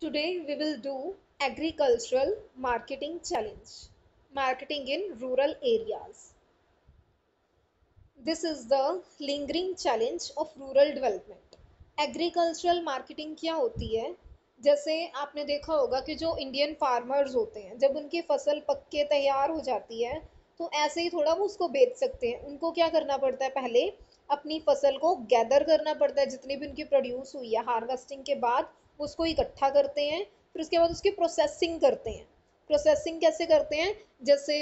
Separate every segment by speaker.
Speaker 1: Today we will do agricultural marketing challenge. Marketing in rural areas. This is the lingering challenge of rural development. Agricultural marketing क्या होती है? जैसे आपने देखा होगा कि जो इंडियन फार्मर्स होते हैं, जब उनकी फसल पक के तैयार हो जाती है, तो ऐसे ही थोड़ा वो उसको बेच सकते हैं। उनको क्या करना पड़ता है? पहले अपनी फसल को गैदर करना पड़ता है, जितनी भी उनकी प्रोड्यूस हुई है हार्वेस्टिंग के बाद उसको इकट्ठा करते हैं, फिर उसके बाद उसकी प्रोसेसिंग करते हैं। प्रोसेसिंग कैसे करते हैं? जैसे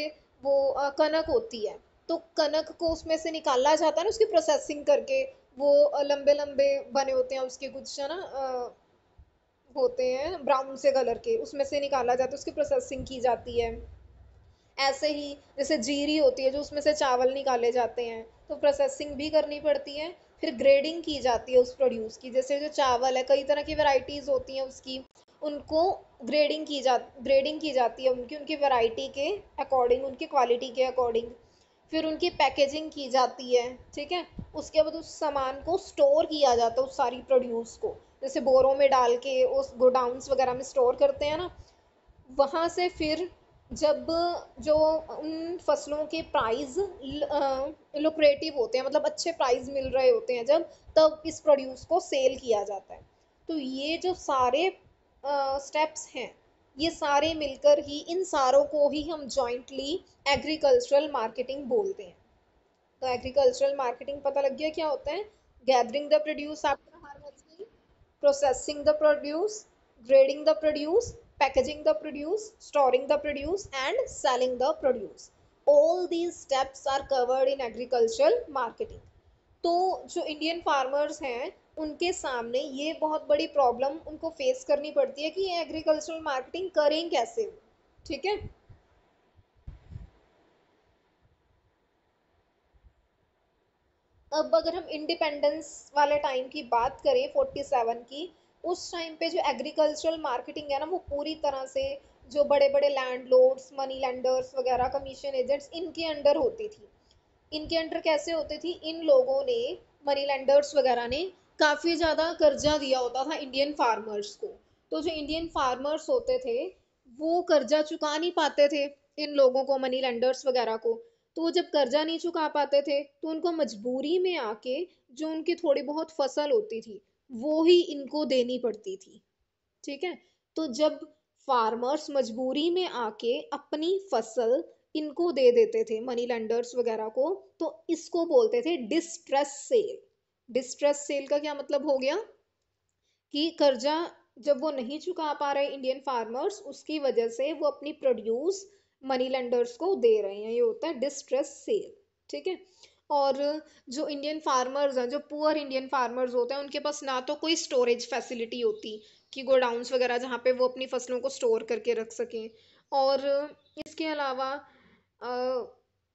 Speaker 1: वो कनक होती है, तो कनक को उसमें से निकाला जाता है ना, उसकी प्रोसेसिंग करके। वो लंबे लंबे बने होते हैं उसके कुछ, है ना, होते हैं ब्राउन से कलर के, उसमें से निकाला जाता है, उसकी प्रोसेसिंग की जाती है। ऐसे ही जैसे जीरी होती है, जो उसमें से चावल निकाले जाते हैं, तो प्रोसेसिंग भी करनी पड़ती है। फिर ग्रेडिंग की जाती है उस प्रोड्यूस की। जैसे जो चावल है, कई तरह की वैरायटीज होती हैं उसकी, उनको ग्रेडिंग की जाती है उनकी उनकी वैरायटी के अकॉर्डिंग, उनकी क्वालिटी के अकॉर्डिंग। फिर उनकी पैकेजिंग की जाती है। ठीक है। उसके बाद उस सामान को स्टोर किया जाता है, उस सारी प्रोड्यूस को, जैसे बोरों में डाल के उस गोडाउन्स वगैरह में स्टोर करते हैं ना। वहाँ से फिर जब जो उन फसलों के प्राइस लुक्रेटिव होते हैं, मतलब अच्छे प्राइस मिल रहे होते हैं जब, तब इस प्रोड्यूस को सेल किया जाता है। तो ये जो सारे स्टेप्स हैं, ये सारे मिलकर ही, इन सारों को ही हम जॉइंटली एग्रीकल्चरल मार्केटिंग बोलते हैं। तो एग्रीकल्चरल मार्केटिंग पता लग गया क्या होता है? Gathering the produce after harvesting, processing the produce, grading the produce, packaging the produce, storing the produce, and selling the produce. All these steps are covered in agricultural marketing. तो जो Indian farmers हैं, उनके सामने ये बहुत बड़ी problem उनको face करनी पड़ती है कि ये एग्रीकल्चरल मार्केटिंग करें कैसे। ठीक है। अब अगर हम इंडिपेंडेंस वाले टाइम की बात करें, 47 की, उस टाइम पे जो एग्रीकल्चरल मार्केटिंग है ना, वो पूरी तरह से जो बड़े बड़े लैंड लॉर्ड्स, मनी लेंडर्स वगैरह, कमीशन एजेंट्स, इनके अंडर होती थी। इनके अंडर कैसे होती थी? इन लोगों ने, मनी लेंडर्स वगैरह ने, काफ़ी ज़्यादा कर्जा दिया होता था इंडियन फार्मर्स को। तो जो इंडियन फार्मर्स होते थे, वो कर्जा चुका नहीं पाते थे इन लोगों को, मनी लेंडर्स वगैरह को। तो वो जब कर्जा नहीं चुका पाते थे, तो उनको मजबूरी में आके जो उनकी थोड़ी बहुत फसल होती थी, वो ही इनको देनी पड़ती थी। ठीक है। तो जब फार्मर्स मजबूरी में आके अपनी फसल इनको दे देते थे, मनी लेंडर्स वगैरह को, तो इसको बोलते थे डिस्ट्रेस सेल। डिस्ट्रेस सेल का क्या मतलब हो गया? कि कर्जा जब वो नहीं चुका पा रहे इंडियन फार्मर्स, उसकी वजह से वो अपनी प्रोड्यूस मनी लेंडर्स को दे रहे हैं, ये होता है डिस्ट्रेस सेल। ठीक है। और जो इंडियन फार्मर्स हैं, जो पुअर इंडियन फार्मर्स होते हैं, उनके पास ना तो कोई स्टोरेज फैसिलिटी होती कि गोडाउंस वगैरह जहाँ पे वो अपनी फसलों को स्टोर करके रख सकें। और इसके अलावा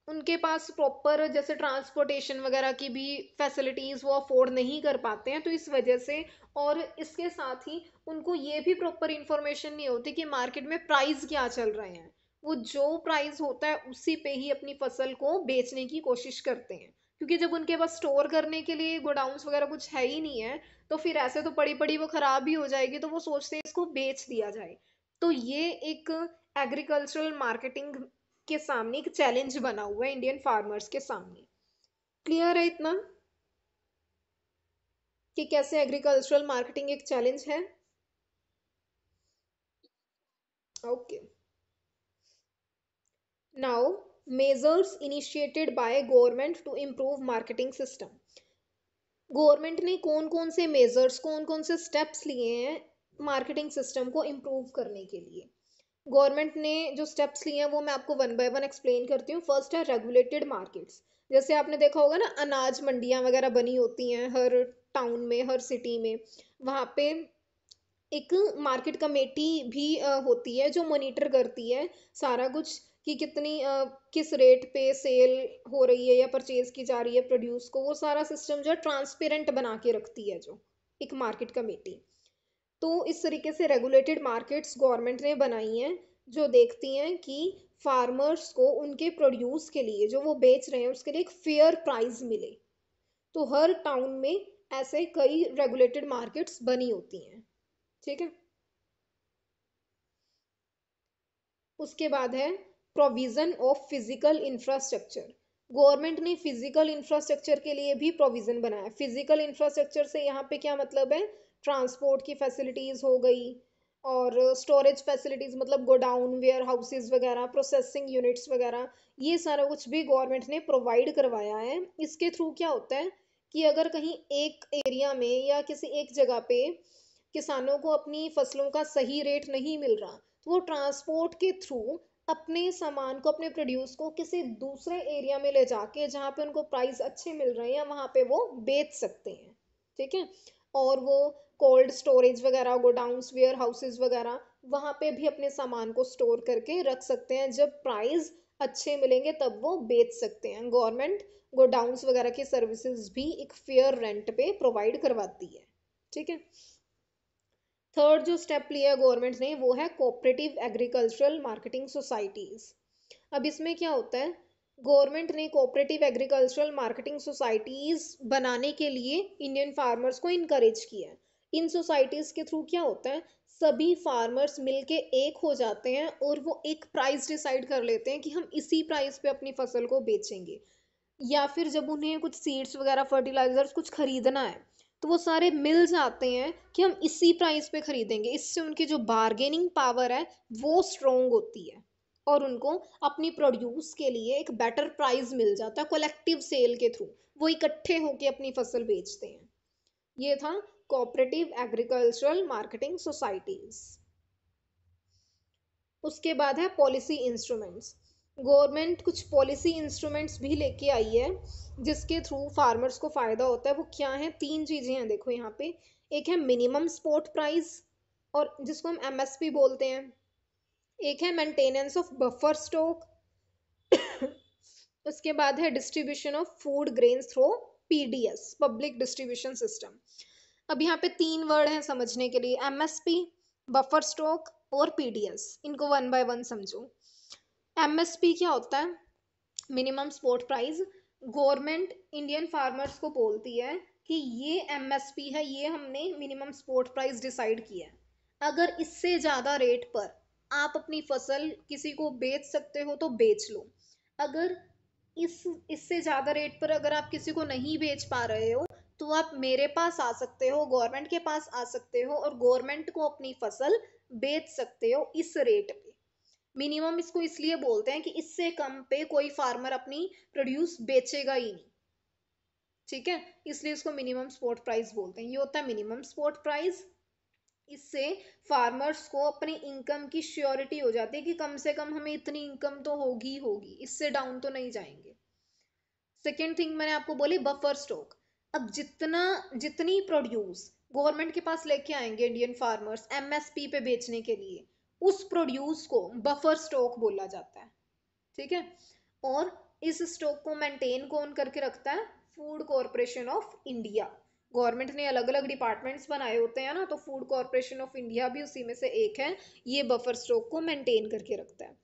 Speaker 1: उनके पास प्रॉपर जैसे ट्रांसपोर्टेशन वगैरह की भी फैसिलिटीज़ वो अफोर्ड नहीं कर पाते हैं, तो इस वजह से। और इसके साथ ही उनको ये भी प्रॉपर इंफॉर्मेशन नहीं होती कि मार्केट में प्राइस क्या चल रहे हैं। वो जो प्राइस होता है उसी पे ही अपनी फसल को बेचने की कोशिश करते हैं, क्योंकि जब उनके पास स्टोर करने के लिए गोडाउंस वगैरह कुछ है ही नहीं है, तो फिर ऐसे तो पड़ी पड़ी वो खराब ही हो जाएगी, तो वो सोचते हैं इसको बेच दिया जाए। तो ये एक एग्रीकल्चरल मार्केटिंग के सामने एक चैलेंज बना हुआ है इंडियन फार्मर्स के सामने। क्लियर है इतना कि कैसे एग्रीकल्चरल मार्केटिंग एक चैलेंज है? Okay. Now, measures initiated by government to improve marketing system. Government ने कौन कौन से मेजर्स, कौन कौन से स्टेप्स लिए हैं मार्केटिंग सिस्टम को इम्प्रूव करने के लिए? गवर्नमेंट ने जो स्टेप्स लिए हैं वो मैं आपको वन बाय वन एक्सप्लेन करती हूँ। फर्स्ट है रेगुलेटेड मार्केट्स। जैसे आपने देखा होगा ना, अनाज मंडियाँ वगैरह बनी होती हैं हर टाउन में, हर सिटी में। वहाँ पे एक मार्केट कमेटी भी होती है, जो मॉनिटर करती है सारा कुछ, कि कितनी किस रेट पे सेल हो रही है या परचेज की जा रही है प्रोड्यूस को। वो सारा सिस्टम जो है ट्रांसपेरेंट बना के रखती है, जो एक मार्केट कमेटी। तो इस तरीके से रेगुलेटेड मार्केट्स गवर्नमेंट ने बनाई हैं, जो देखती हैं कि फार्मर्स को उनके प्रोड्यूस के लिए, जो वो बेच रहे हैं, उसके लिए एक फेयर प्राइस मिले। तो हर टाउन में ऐसे कई रेगुलेटेड मार्केट्स बनी होती हैं। ठीक है। उसके बाद है provision of physical infrastructure. Government ने फिजिकल इंफ्रास्ट्रक्चर के लिए भी प्रोविजन बनाया। फिजिकल इंफ्रास्ट्रक्चर से यहाँ पे क्या मतलब है, ट्रांसपोर्ट की फैसिलिटीज हो गई, और स्टोरेज फैसिलिटीज मतलब गोडाउन, वेयर हाउसेज वगैरह, प्रोसेसिंग यूनिट्स वगैरह, ये सारा कुछ भी गवर्नमेंट ने प्रोवाइड करवाया है। इसके थ्रू क्या होता है कि अगर कहीं एक एरिया में या किसी एक जगह पे किसानों को अपनी फसलों का सही रेट नहीं मिल रहा, तो वो ट्रांसपोर्ट के थ्रू अपने सामान को, अपने प्रोड्यूस को किसी दूसरे एरिया में ले जाके जहाँ पे उनको प्राइस अच्छे मिल रहे हैं या वहाँ पे वो बेच सकते हैं। ठीक है, और वो कोल्ड स्टोरेज वगैरह, गोडाउन्स, वेयर हाउसेज वगैरह, वहाँ पे भी अपने सामान को स्टोर करके रख सकते हैं। जब प्राइस अच्छे मिलेंगे तब वो बेच सकते हैं। गवर्नमेंट गोडाउन्स वगैरह की सर्विसेज भी एक फेयर रेंट पे प्रोवाइड करवाती है। ठीक है, थर्ड जो स्टेप लिया गवर्नमेंट ने वो है कोऑपरेटिव एग्रीकल्चरल मार्केटिंग सोसाइटीज। अब इसमें क्या होता है, गवर्नमेंट ने कोऑपरेटिव एग्रीकल्चरल मार्केटिंग सोसाइटीज बनाने के लिए इंडियन फार्मर्स को इनकरेज किया है। इन सोसाइटीज के थ्रू क्या होता है, सभी फार्मर्स मिलके एक हो जाते हैं और वो एक प्राइस डिसाइड कर लेते हैं कि हम इसी प्राइस पे अपनी फसल को बेचेंगे। या फिर जब उन्हें कुछ सीड्स वगैरह, फर्टिलाइजर्स कुछ खरीदना है, तो वो सारे मिल जाते हैं कि हम इसी प्राइस पे खरीदेंगे। इससे उनकी जो बार्गेनिंग पावर है वो स्ट्रोंग होती है और उनको अपनी प्रोड्यूस के लिए एक बेटर प्राइस मिल जाता है। कलेक्टिव सेल के थ्रू वो इकट्ठे होके अपनी फसल बेचते हैं। ये था कोऑपरेटिव एग्रीकल्चरल मार्केटिंग सोसाइटीज। उसके बाद है पॉलिसी इंस्ट्रूमेंट्स। गवर्नमेंट कुछ पॉलिसी इंस्ट्रूमेंट्स भी लेके आई है जिसके थ्रू फार्मर्स को फायदा होता है। वो क्या है, तीन चीजें हैं देखो यहाँ पे। एक है मिनिमम स्पॉट प्राइस, और जिसको हम एमएसपी बोलते हैं। एक है मेंटेनेंस ऑफ बफर स्टॉक। उसके बाद है distribution of food grains through PDS, public distribution system. अब यहाँ पे तीन वर्ड हैं समझने के लिए, एमएसपी, बफर स्टॉक और पीडीएस। इनको वन बाय वन समझो। एमएसपी क्या होता है, minimum spot price. Government Indian farmers को बोलती है कि ये एमएसपी है, ये हमने मिनिमम स्पॉट प्राइस डिसाइड किया है। अगर इससे ज्यादा रेट पर आप अपनी फसल किसी को बेच सकते हो तो बेच लो। अगर इससे ज्यादा रेट पर अगर आप किसी को नहीं बेच पा रहे हो तो आप मेरे पास आ सकते हो, गवर्नमेंट के पास आ सकते हो और गवर्नमेंट को अपनी फसल बेच सकते हो इस रेट पे। मिनिमम इसको इसलिए बोलते हैं कि इससे कम पे कोई फार्मर अपनी प्रोड्यूस बेचेगा ही नहीं। ठीक है, इसलिए इसको मिनिमम स्पॉट प्राइस बोलते हैं। ये होता है मिनिमम स्पॉट प्राइस। इससे फार्मर्स को अपनी इनकम की श्योरिटी हो जाती है कि कम से कम हमें इतनी इनकम तो होगी होगी, इससे डाउन तो नहीं जाएंगे। सेकेंड थिंग मैंने आपको बोली बफर स्टॉक। अब जितनी प्रोड्यूस गवर्नमेंट के पास लेके आएंगे इंडियन फार्मर्स एमएसपी पे बेचने के लिए, उस प्रोड्यूस को बफर स्टॉक बोला जाता है। ठीक है, और इस स्टॉक को मेंटेन कौन करके रखता है, food corporation of India. Government ने अलग अलग डिपार्टमेंट्स बनाए होते हैं ना, तो फूड कॉरपोरेशन ऑफ इंडिया भी उसी में से एक है। ये बफर स्टॉक को मेंटेन करके रखता है।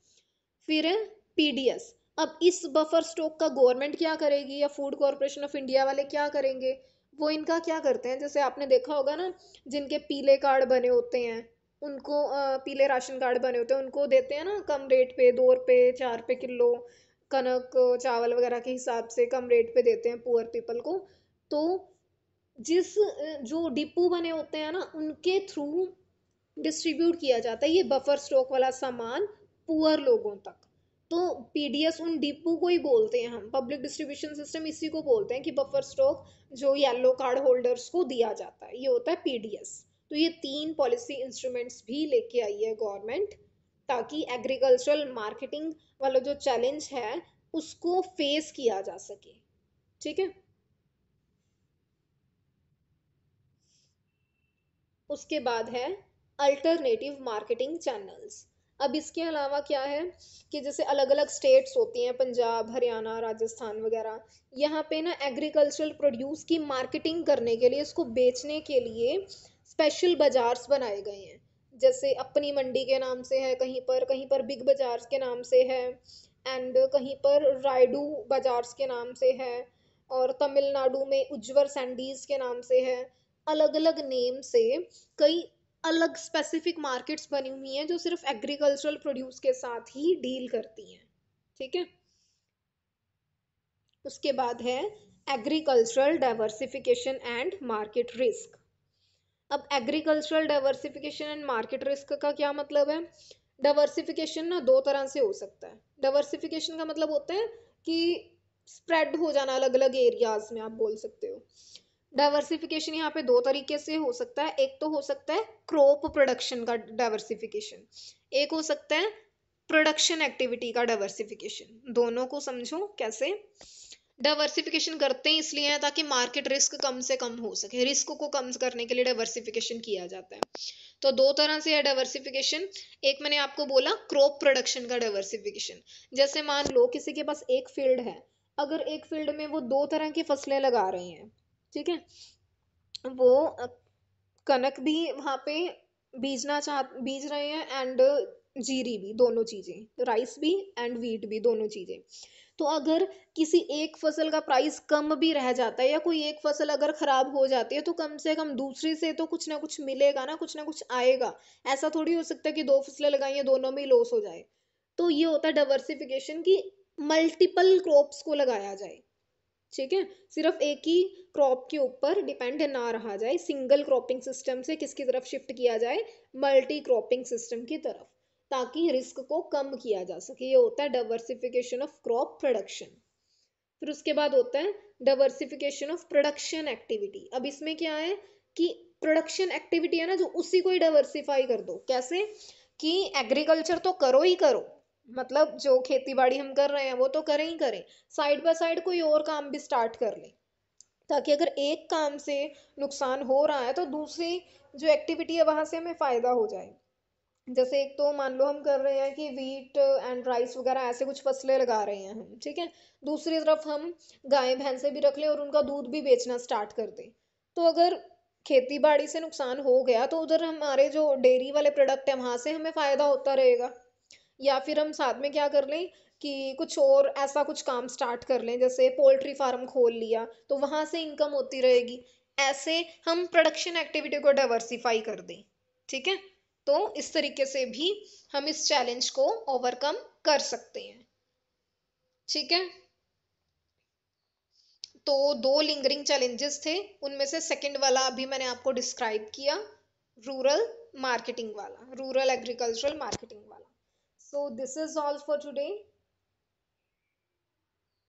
Speaker 1: फिर है पीडीएस। अब इस बफर स्टॉक का गवर्नमेंट क्या करेगी या फूड कॉरपोरेशन ऑफ इंडिया वाले क्या करेंगे, वो इनका क्या करते हैं, जैसे आपने देखा होगा ना, जिनके पीले कार्ड बने होते हैं उनको पीले राशन कार्ड बने होते हैं उनको देते हैं ना कम रेट पे, 2 रुपये 4 रुपये किलो कनक चावल वगैरह के हिसाब से कम रेट पे देते हैं पुअर पीपल को। तो जिस जो डिपो बने होते हैं ना उनके थ्रू डिस्ट्रीब्यूट किया जाता है ये बफर स्टॉक वाला सामान पुअर लोगों तक। तो पीडीएस उन डिपो को ही बोलते हैं, हम पब्लिक डिस्ट्रीब्यूशन सिस्टम इसी को बोलते हैं कि बफर स्टॉक जो येलो कार्ड होल्डर्स को दिया जाता है, ये होता है पीडीएस। तो ये तीन पॉलिसी इंस्ट्रूमेंट्स भी लेके आई है गवर्नमेंट ताकि एग्रीकल्चरल मार्केटिंग वाला जो चैलेंज है उसको फेस किया जा सके। ठीक है, उसके बाद है अल्टरनेटिव मार्केटिंग चैनल्स। अब इसके अलावा क्या है कि जैसे अलग अलग स्टेट्स होती हैं, पंजाब, हरियाणा, राजस्थान वगैरह, यहाँ पे ना एग्रीकल्चरल प्रोड्यूस की मार्केटिंग करने के लिए, इसको बेचने के लिए स्पेशल बाजार्स बनाए गए हैं। जैसे अपनी मंडी के नाम से है, कहीं पर बिग बाजार्स के नाम से है, एंड कहीं पर रायडू बाजार्स के नाम से है, और तमिलनाडु में उज्जवर सैंडीज के नाम से है। अलग अलग नेम से कई अलग स्पेसिफिक मार्केट्स बनी हुई हैं जो सिर्फ एग्रीकल्चरल प्रोड्यूस के साथ ही डील करती हैं, ठीक है। उसके बाद है agricultural diversification and market risk. अब agricultural diversification and market risk का क्या मतलब है? डाइवर्सिफिकेशन ना दो तरह से हो सकता है। डाइवर्सिफिकेशन का मतलब होता है कि स्प्रेड हो जाना अलग अलग एरियाज में, आप बोल सकते हो। डाइवर्सिफिकेशन यहाँ पे दो तरीके से हो सकता है। एक तो हो सकता है क्रॉप प्रोडक्शन का डाइवर्सिफिकेशन, एक हो सकता है प्रोडक्शन एक्टिविटी का डाइवर्सिफिकेशन। दोनों को समझो कैसे। डाइवर्सिफिकेशन करते हैं इसलिए है ताकि मार्केट रिस्क कम से कम हो सके, रिस्क को कम करने के लिए डाइवर्सिफिकेशन किया जाता है। तो दो तरह से है डाइवर्सिफिकेशन। एक मैंने आपको बोला क्रॉप प्रोडक्शन का डाइवर्सिफिकेशन। जैसे मान लो किसी के पास एक फील्ड है, अगर एक फील्ड में वो दो तरह की फसलें लगा रहे हैं, ठीक है, वो कनक भी वहां पे बीज रहे हैं एंड जीरी भी, दोनों चीजें, राइस भी एंड वीट भी, दोनों चीजें। तो अगर किसी एक फसल का प्राइस कम भी रह जाता है या कोई एक फसल अगर खराब हो जाती है तो कम से कम दूसरी से तो कुछ ना कुछ मिलेगा ना, कुछ ना कुछ आएगा। ऐसा थोड़ी हो सकता है कि दो फसलें लगाई हैं दोनों में ही लॉस हो जाए। तो ये होता है डाइवर्सिफिकेशन की मल्टीपल क्रॉप्स को लगाया जाए, ठीक है, सिर्फ एक ही क्रॉप के ऊपर डिपेंड ना रहा जाए, सिंगल क्रॉपिंग सिस्टम से किसकी तरफ शिफ्ट किया जाए, मल्टी क्रॉपिंग सिस्टम की तरफ, ताकि रिस्क को कम किया जा सके। ये होता है डाइवर्सिफिकेशन ऑफ क्रॉप प्रोडक्शन। फिर उसके बाद होता है डाइवर्सिफिकेशन ऑफ प्रोडक्शन एक्टिविटी। अब इसमें क्या है कि प्रोडक्शन एक्टिविटी है ना, जो उसी को ही डाइवर्सिफाई कर दो। कैसे कि एग्रीकल्चर तो करो ही करो, मतलब जो खेती बाड़ी हम कर रहे हैं वो तो करें ही करें, साइड बाय साइड कोई और काम भी स्टार्ट कर लें, ताकि अगर एक काम से नुकसान हो रहा है तो दूसरी जो एक्टिविटी है वहां से हमें फायदा हो जाए। जैसे एक तो मान लो हम कर रहे हैं कि वीट एंड राइस वगैरह ऐसे कुछ फसलें लगा रहे हैं हम, ठीक है, दूसरी तरफ हम गाय भैंसे भी रख लें और उनका दूध भी बेचना स्टार्ट कर दें। तो अगर खेती बाड़ी से नुकसान हो गया तो उधर हमारे जो डेयरी वाले प्रोडक्ट है वहां से हमें फायदा होता रहेगा। या फिर हम साथ में क्या कर लें कि कुछ और ऐसा कुछ काम स्टार्ट कर लें, जैसे पोल्ट्री फार्म खोल लिया तो वहां से इनकम होती रहेगी। ऐसे हम प्रोडक्शन एक्टिविटी को डाइवर्सिफाई कर दें, ठीक है। तो इस तरीके से भी हम इस चैलेंज को ओवरकम कर सकते हैं, ठीक है। तो दो लिंगरिंग चैलेंजेस थे, उनमें से सेकंड वाला अभी मैंने आपको डिस्क्राइब किया, रूरल मार्केटिंग वाला, रूरल एग्रीकल्चरल मार्केटिंग वाला। So this is all for today.